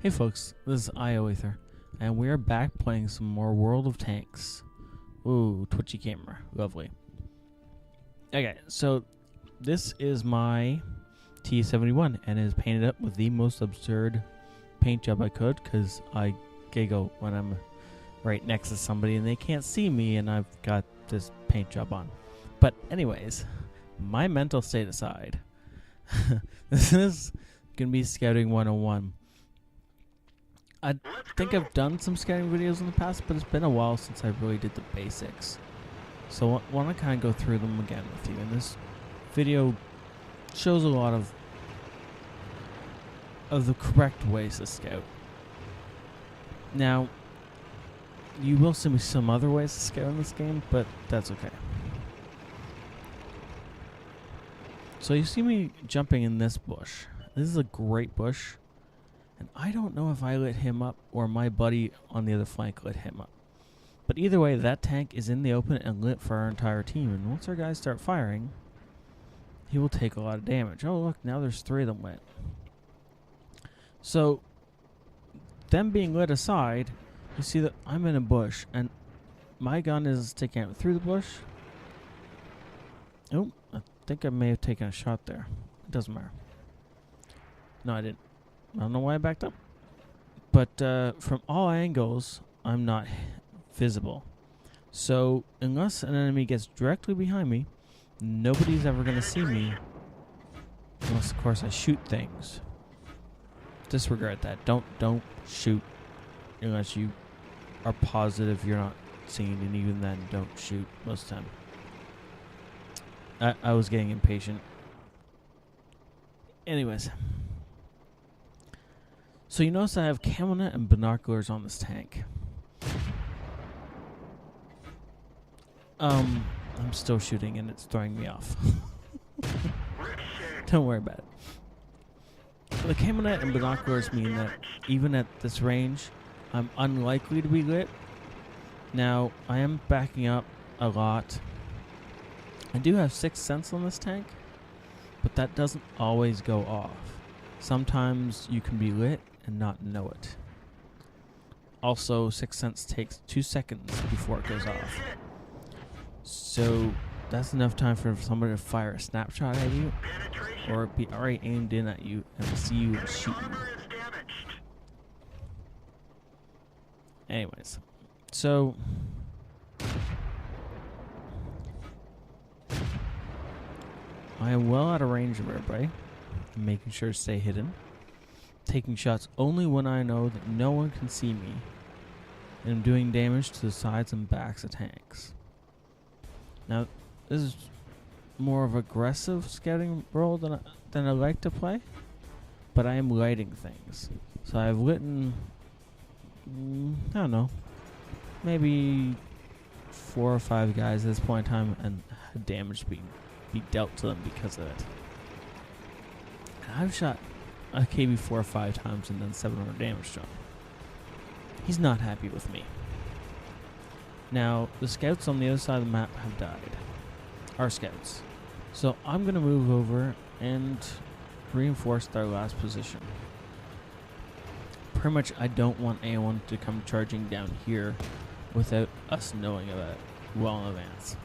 Hey folks, this is ioEther, and we're back playing some more World of Tanks. Ooh, twitchy camera, lovely. Okay, so this is my T-71, and it is painted up with the most absurd paint job I could, because I giggle when I'm right next to somebody and they can't see me, and I've got this paint job on. But anyways, my mental state aside, this is going to be Scouting 101. I think I've done some scouting videos in the past, but it's been a while since I really did the basics. So I want to kind of go through them again with you. And this video shows a lot of the correct ways to scout. Now, you will see me some other ways to scout in this game, but that's okay. So you see me jumping in this bush. This is a great bush. And I don't know if I lit him up or my buddy on the other flank lit him up. But either way, that tank is in the open and lit for our entire team. And once our guys start firing, he will take a lot of damage. Oh, look, now there's 3 of them lit. So, them being lit aside, you see that I'm in a bush. And my gun is sticking out through the bush. Oh, I think I may have taken a shot there. It doesn't matter. No, I didn't. I don't know why I backed up. But from all angles, I'm not visible. So unless an enemy gets directly behind me, nobody's ever going to see me. Unless, of course, I shoot things. Disregard that. Don't shoot unless you are positive you're not seen. And even then, don't shoot most of the time. I was getting impatient. Anyways. So you notice I have camo net and binoculars on this tank. I'm still shooting and it's throwing me off. Don't worry about it. The camo net and binoculars mean that even at this range, I'm unlikely to be lit. Now, I am backing up a lot. I do have 6th sense on this tank, but that doesn't always go off. Sometimes you can be lit and not know it. Also, 6th sense takes 2 seconds before it goes off. So that's enough time for somebody to fire a snapshot at you or be already aimed in at you and see you and shoot you. Anyways, so I am well out of range of everybody. I'm making sure to stay hidden. Taking shots only when I know that no one can see me. And I'm doing damage to the sides and backs of tanks. Now, this is more of aggressive scouting role than I like to play. But I am lighting things. So I've lit I don't know, maybe 4 or 5 guys at this point in time, and had damage be dealt to them because of it. And I've shot a KB 4 or 5 times and then 700 damage to him. He's not happy with me. Now, the scouts on the other side of the map have died. Our scouts. So I'm going to move over and reinforce their last position. Pretty much I don't want anyone to come charging down here without us knowing about it well in advance.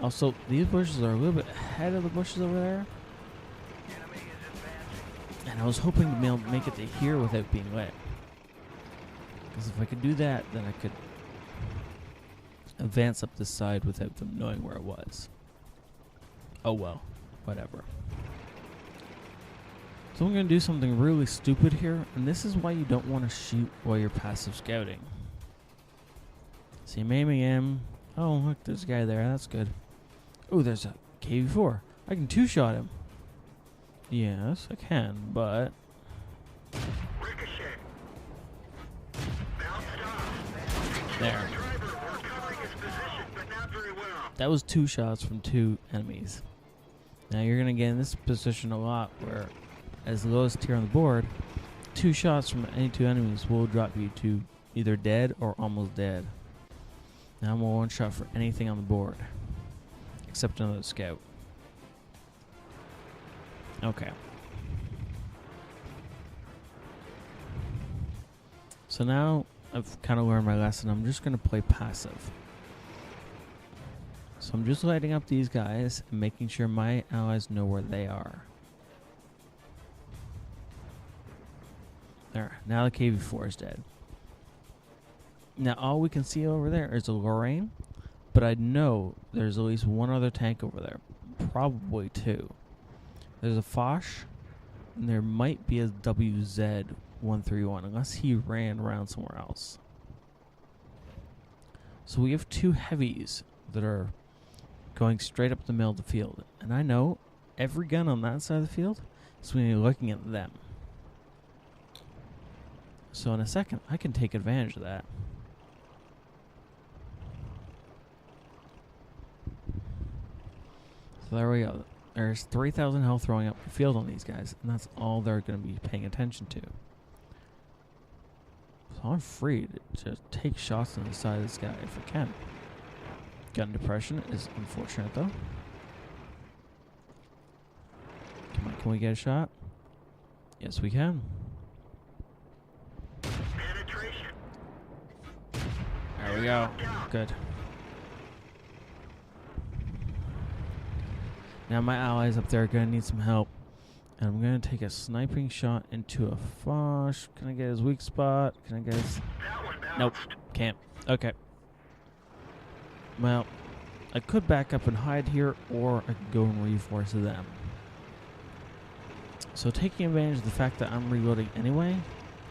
Also, these bushes are a little bit ahead of the bushes over there. And I was hoping to be able to make it to here without being lit. Because if I could do that, then I could advance up this side without them knowing where it was. Oh well, whatever. So I'm going to do something really stupid here, and this is why you don't want to shoot while you're passive scouting. See, I'm aiming in. Oh, look, there's a guy there. That's good. Oh, there's a KV-4. I can 2-shot him. Yes, I can, but... There. That was 2 shots from 2 enemies. Now you're going to get in this position a lot where, as the lowest tier on the board, 2 shots from any 2 enemies will drop you to either dead or almost dead. Now I'm a 1 shot for anything on the board, except another scout. Okay. So now I've kind of learned my lesson. I'm just going to play passive. So I'm just lighting up these guys and making sure my allies know where they are. There. Now the KV-4 is dead. Now all we can see over there is a Lorraine, but I know there's at least one other tank over there. Probably two. There's a Foch, and there might be a WZ-131, unless he ran around somewhere else. So we have two heavies that are going straight up the middle of the field. And I know every gun on that side of the field is going to be looking at them. So in a second, I can take advantage of that. So there we go. There's 3,000 health throwing up the field on these guys, and that's all they're going to be paying attention to. So I'm free to take shots on the side of this guy if I can. Gun depression is unfortunate, though. Come on, can we get a shot? Yes, we can. Penetration. There we go. Good. Now my allies up there are going to need some help. And I'm going to take a sniping shot into a Foch. Can I get his weak spot? Can I get his... Nope. Can't. Okay. Well, I could back up and hide here, or I could go and reinforce them. So taking advantage of the fact that I'm reloading anyway,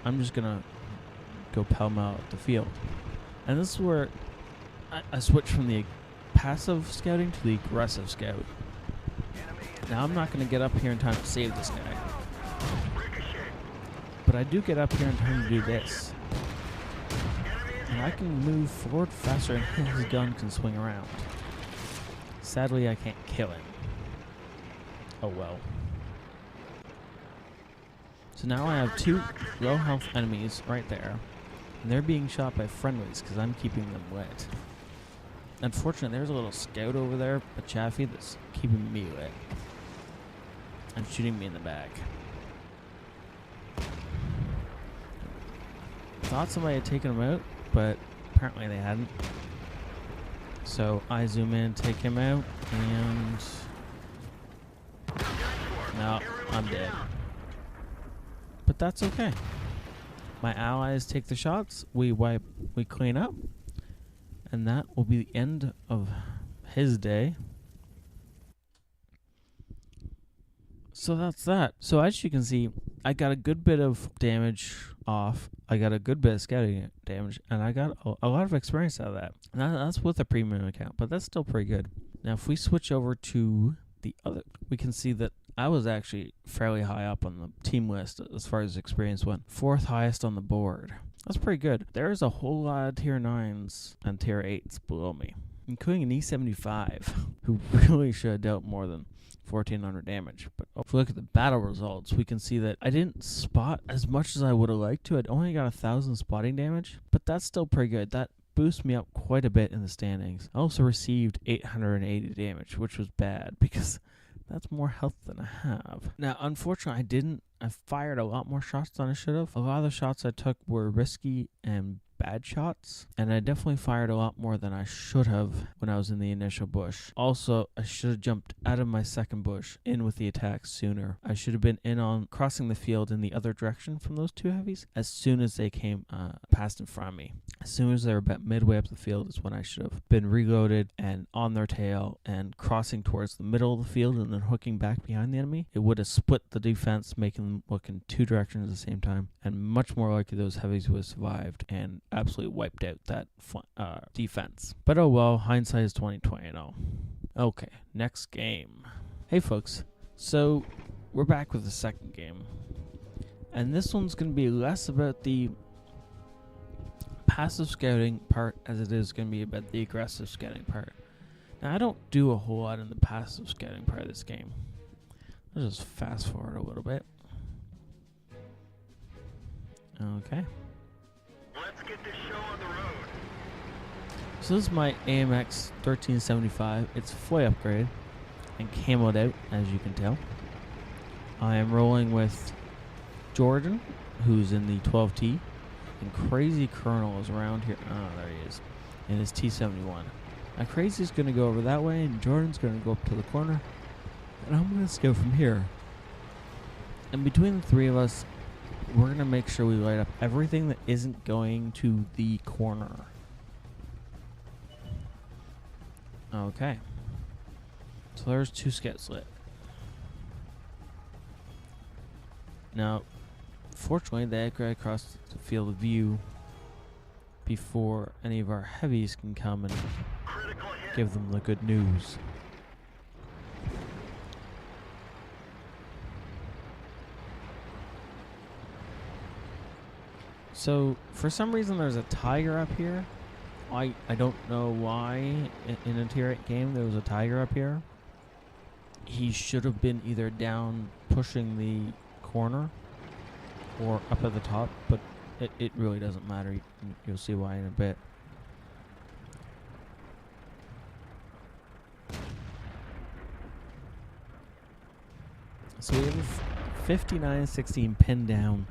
I'm just going to go pell-mell at the field. And this is where I switch from the passive scouting to the aggressive scout. Now, I'm not going to get up here in time to save this guy. But I do get up here in time to do this. And I can move forward faster, and his gun can swing around. Sadly, I can't kill him. Oh well. So now I have two low health enemies right there. And they're being shot by friendlies because I'm keeping them lit. Unfortunately, there's a little scout over there, a Chaffee, that's keeping me lit. And shooting me in the back. Thought somebody had taken him out, but apparently they hadn't. So I zoom in, take him out, and... No, I'm dead. But that's okay. My allies take the shots, we clean up, and that will be the end of his day. So that's that. So as you can see, I got a good bit of damage off. I got a good bit of scouting damage, and I got a lot of experience out of that. And that's with a premium account, but that's still pretty good. Now, if we switch over to the other, we can see that I was actually fairly high up on the team list as far as experience went. 4th highest on the board. That's pretty good. There's a whole lot of tier 9s and tier 8s below me, including an E75, who really should have dealt more than 1,400 damage. But if we look at the battle results, we can see that I didn't spot as much as I would have liked to. I'd only got 1,000 spotting damage, but that's still pretty good. That boosts me up quite a bit in the standings. I also received 880 damage, which was bad because that's more health than I have. Now, unfortunately, I fired a lot more shots than I should have. A lot of the shots I took were risky and bad shots, and I definitely fired a lot more than I should have when I was in the initial bush. Also, I should have jumped out of my second bush in with the attack sooner. I should have been in on crossing the field in the other direction from those two heavies as soon as they came past in front of me. As soon as they were about midway up the field is when I should have been reloaded and on their tail and crossing towards the middle of the field and then hooking back behind the enemy. It would have split the defense, making them look in two directions at the same time, and much more likely those heavies would have survived and absolutely wiped out that defense. But oh well, hindsight is 20/20 and all. Okay, next game. Hey folks, so we're back with the second game, and this one's going to be less about the passive scouting part as it is going to be about the aggressive scouting part. Now, I don't do a whole lot in the passive scouting part of this game. I'll just fast forward a little bit. Okay. Let's get this show on the road. So this is my AMX 1375. It's fully upgraded and camoed out, as you can tell. I am rolling with Jordan, who's in the 12T, And Crazy Colonel is around here. Oh, there he is. In his T-71. Now Crazy's going to go over that way, and Jordan's going to go up to the corner. And I'm going to go from here. And between the three of us, we're going to make sure we light up everything that isn't going to the corner. Okay. So there's 2 scouts lit. Now, fortunately, they got across the field of view before any of our heavies can come and give them the good news. So, for some reason, there's a tiger up here. I don't know why in a tier 8 game there was a tiger up here. He should have been either down pushing the corner or up at the top, but it really doesn't matter. You'll see why in a bit. So we have a 59-16 pinned down.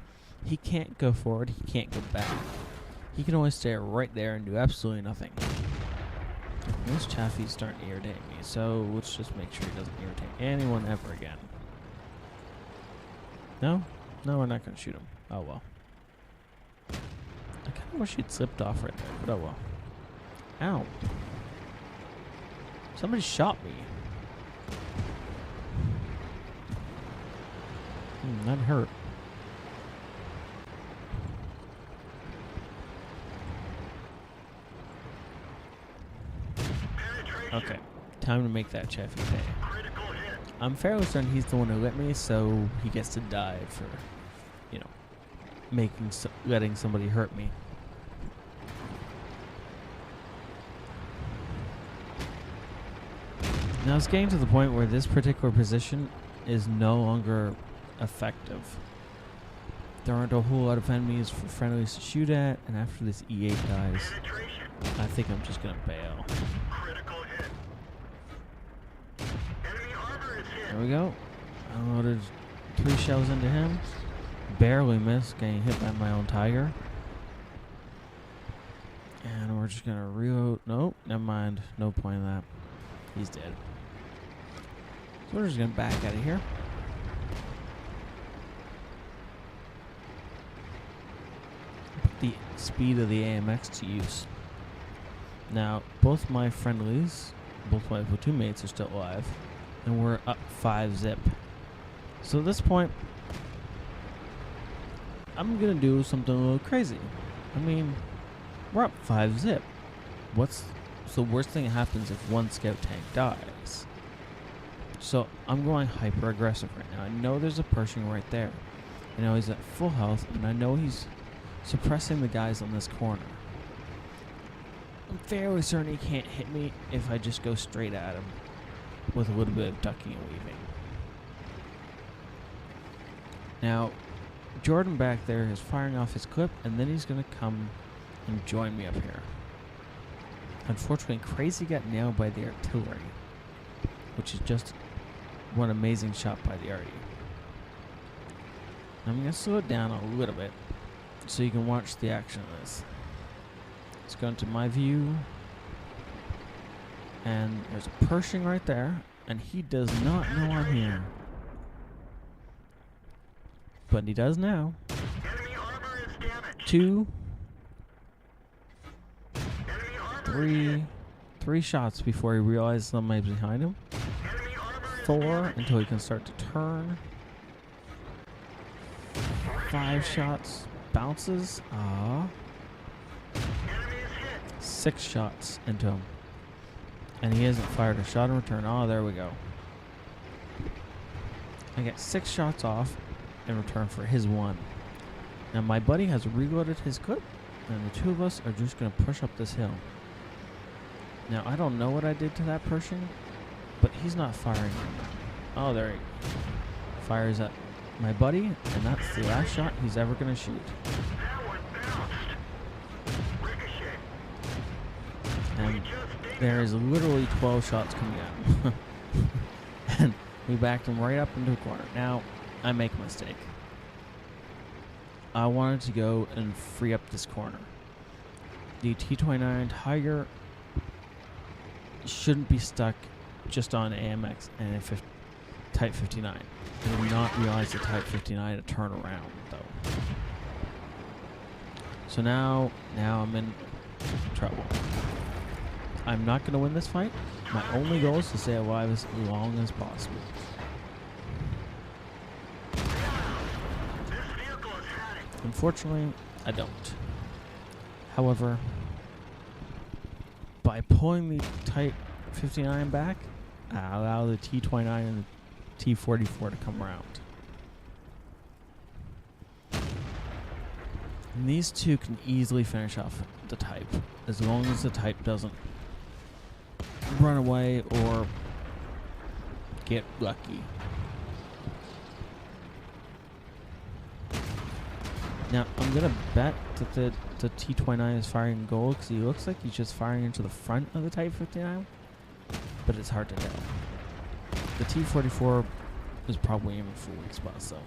He can't go forward, he can't go back. He can always stay right there and do absolutely nothing. This Chaffee's starting to irritate me, so let's just make sure he doesn't irritate anyone ever again. No? No, we're not going to shoot him. Oh well. I kind of wish he'd slipped off right there, but oh well. Ow. Somebody shot me. That hurt. Okay, time to make that Chaffee pay. I'm fairly certain he's the one who lit me, so he gets to die for, you know, letting somebody hurt me. Now it's getting to the point where this particular position is no longer effective. There aren't a whole lot of enemies for friendlies to shoot at, and after this E8 dies, I think I'm just gonna bail. There we go. I loaded 3 shells into him. Barely missed, getting hit by my own tiger. And we're just gonna reload. Nope, never mind. No point in that. He's dead. So we're just gonna back out of here. Put the speed of the AMX to use. Now, both my friendlies, both my platoon mates are still alive. And we're up 5 zip. So at this point, I'm gonna do something a little crazy. I mean, we're up 5 zip. What's the worst thing that happens if one scout tank dies? So I'm going hyper aggressive right now. I know there's a Pershing right there. I know he's at full health, and I know he's suppressing the guys on this corner. I'm fairly certain he can't hit me if I just go straight at him with a little bit of ducking and weaving. Now, Jordan back there is firing off his clip, and then he's going to come and join me up here. Unfortunately, Crazy got nailed by the artillery, which is just one amazing shot by the arty. I'm going to slow it down a little bit so you can watch the action of this. Let's go into my view. And there's a Pershing right there, and he does not know I'm here. But he does now. 2, 3 shots before he realizes somebody's behind him. 4 until he can start to turn. 5 shots, bounces. 6 shots into him. And he hasn't fired a shot in return. Oh, there we go. I get 6 shots off in return for his 1. Now my buddy has reloaded his clip, and the 2 of us are just going to push up this hill. Now I don't know what I did to that Pershing, but he's not firing. Oh, there he fires at my buddy, and that's the last shot he's ever going to shoot. And there is literally 12 shots coming out. And we backed him right up into a corner. Now, I make a mistake. I wanted to go and free up this corner. The T-29 Tiger shouldn't be stuck just on AMX and a Type 59. I did not realize the Type 59 to turn around, though. So now I'm in trouble. I'm not going to win this fight. My only goal is to stay alive as long as possible. Unfortunately, I don't. However, by pulling the Type 59 back, I allow the T-29 and the T-44 to come around. And these two can easily finish off the Type, as long as the Type doesn't run away or get lucky. Now, I'm going to bet that the T-29 is firing gold because he looks like he's just firing into the front of the Type 59, but it's hard to tell. The T-44 is probably aiming for weak spots, though.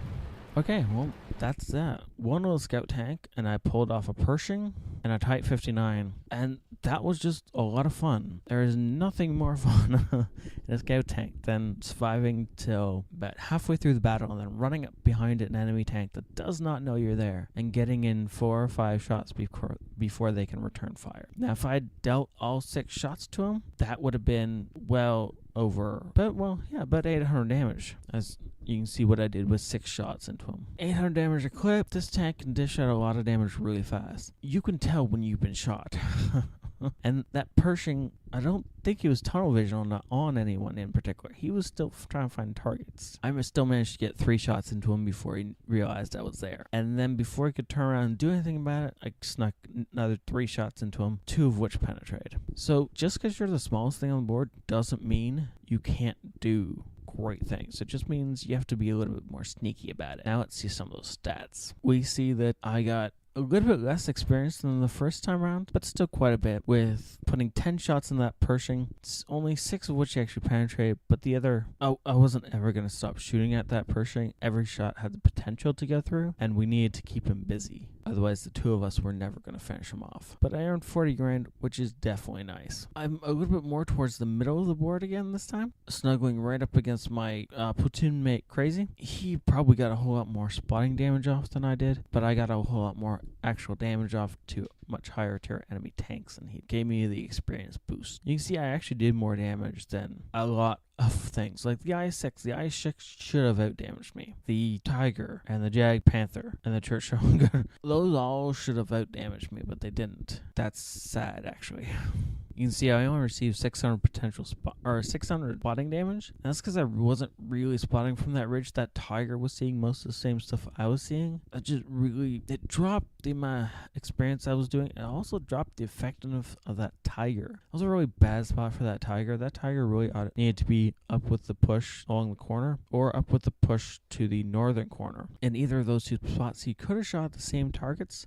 Okay, well, that's that. One little scout tank, and I pulled off a Pershing and a Type 59, and that was just a lot of fun. There is nothing more fun in a scout tank than surviving till about halfway through the battle and then running up behind an enemy tank that does not know you're there and getting in 4 or 5 shots before they can return fire. Now, if I dealt all 6 shots to him, that would have been well over, about 800 damage. As you can see what I did with 6 shots into him. 800 damage a clip. This tank can dish out a lot of damage really fast. You can tell when you've been shot. And that Pershing, I don't think he was tunnel vision on anyone in particular. He was still trying to find targets. I still managed to get 3 shots into him before he realized I was there. And then before he could turn around and do anything about it, I snuck another 3 shots into him, 2 of which penetrated. So just because you're the smallest thing on the board doesn't mean you can't do great things. It just means you have to be a little bit more sneaky about it. Now let's see some of those stats. We see that I got a little bit less experience than the first time around, but still quite a bit, with putting 10 shots in that Pershing, only 6 of which actually penetrated, but the other, I wasn't ever going to stop shooting at that Pershing. Every shot had the potential to go through, and we needed to keep him busy. Otherwise, the 2 of us were never going to finish him off. But I earned 40 grand, which is definitely nice. I'm a little bit more towards the middle of the board again this time, snuggling right up against my platoon mate Crazy. He probably got a whole lot more spotting damage off than I did, but I got a whole lot more actual damage off to much higher tier enemy tanks, and he gave me the experience boost. You can see I actually did more damage than a lot of things. Like the I-6, the I-6 should have out-damaged me. The Tiger and the Jag Panther and the Churchill gun, those all should have out-damaged me, but they didn't. That's sad, actually. You can see I only received 600 600 spotting damage. And that's because I wasn't really spotting from that ridge. That Tiger was seeing most of the same stuff I was seeing. It dropped the amount of experience I was doing. It also dropped the effectiveness of that Tiger. That was a really bad spot for that Tiger. That Tiger really needed to be up with the push along the corner or up with the push to the northern corner. In either of those 2 spots, he could have shot the same targets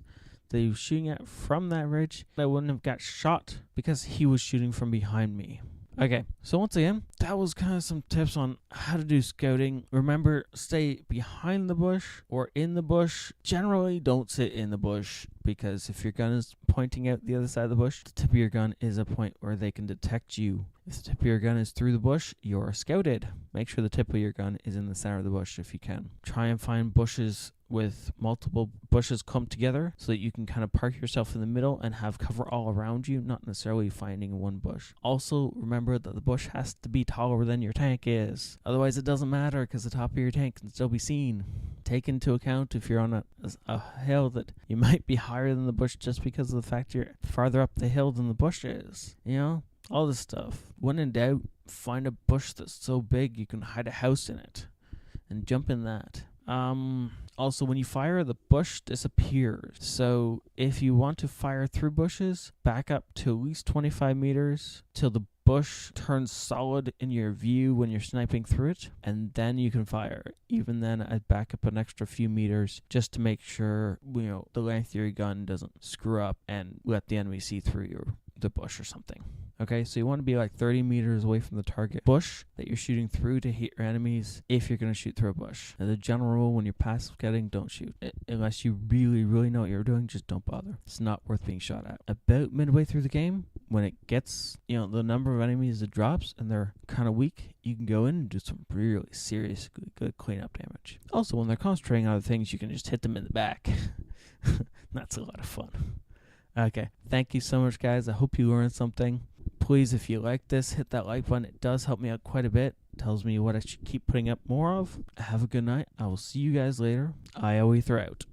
that he was shooting at from that ridge. I wouldn't have got shot because he was shooting from behind me. Okay, so once again, that was kind of some tips on how to do scouting. Remember, stay behind the bush or in the bush. Generally, don't sit in the bush, because if your gun is pointing out the other side of the bush, the tip of your gun is a point where they can detect you. If the tip of your gun is through the bush, you're scouted. Make sure the tip of your gun is in the center of the bush if you can. Try and find bushes with multiple bushes clumped together so that you can kind of park yourself in the middle and have cover all around you, not necessarily finding one bush. Also, remember that the bush has to be taller than your tank is. Otherwise, it doesn't matter because the top of your tank can still be seen. Take into account if you're on a hill that you might be higher than the bush just because of the fact you're farther up the hill than the bush is. You know? All this stuff. When in doubt, find a bush that's so big you can hide a house in it and jump in that. Also, when you fire, the bush disappears. So if you want to fire through bushes, back up to at least 25 meters till the bush turns solid in your view when you're sniping through it, and then you can fire. Even then, I'd back up an extra few meters just to make sure, the length of your gun doesn't screw up and let the enemy see through your the bush or something. Okay, so you want to be like 30 meters away from the target bush that you're shooting through to hit your enemies if you're going to shoot through a bush. As a general rule, when you're passive getting, don't shoot. Unless you really, really know what you're doing, just don't bother. It's not worth being shot at. About midway through the game, when it gets, the number of enemies that drops and they're kind of weak, you can go in and do some really serious, good cleanup damage. Also, when they're concentrating on other things, you can just hit them in the back. That's a lot of fun. Okay, thank you so much, guys. I hope you learned something. Please, if you like this, hit that like button. It does help me out quite a bit. It tells me what I should keep putting up more of. Have a good night. I will see you guys later. ioEther out.